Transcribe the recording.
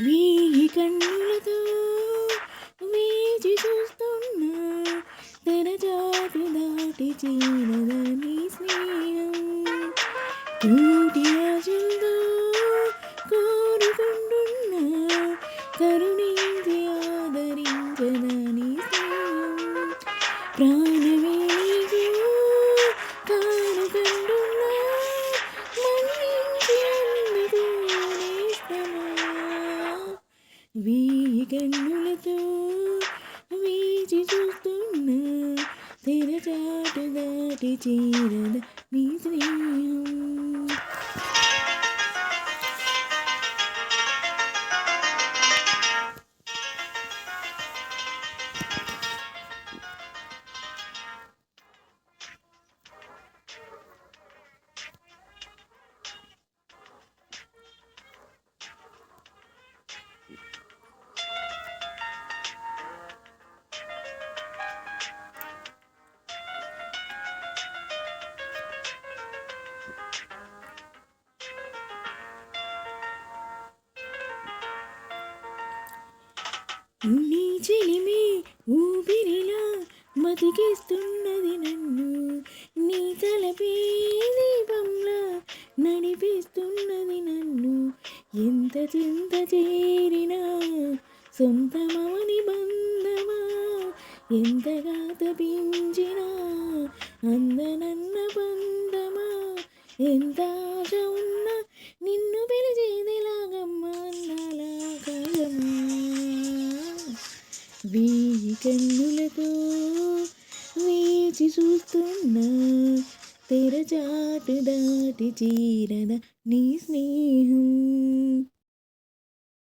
వేయి కన్నులతో వేచి చూస్తున్నా తెరచాటు దాటి చేరదని స్నేహం కోటి ఆశలతో కోరుకుంటున్నా కరుణించి ఆదరించదని స్నేహం ప్రాణమే నీకు కానుకంటున్నా మన్నించి అందుకు నేస్తమా వేయి కన్నులతో వేచి చూస్తున్నా తెరచాటు దాటి చేరద నీ స్నేహం. నీ చెలిమే ఊపిరిలా బతికిస్తున్నది నన్ను నీ తలపే దీపంలా నడిపిస్తున్నది నన్ను ఎంత చింత చేరినా సొంతమవని బంధమా ఎంతగా తపించినా అందనన్న బంధమా ఎంత ఆశ ఉన్నా నిన్ను పిలిచేదిలాగమ్మా అన్నాలా కాదమ్మా వేయి కన్నులతో వేచి చూస్తున్నా తెరచాటు దాటి చీరద నీ స్నేహం.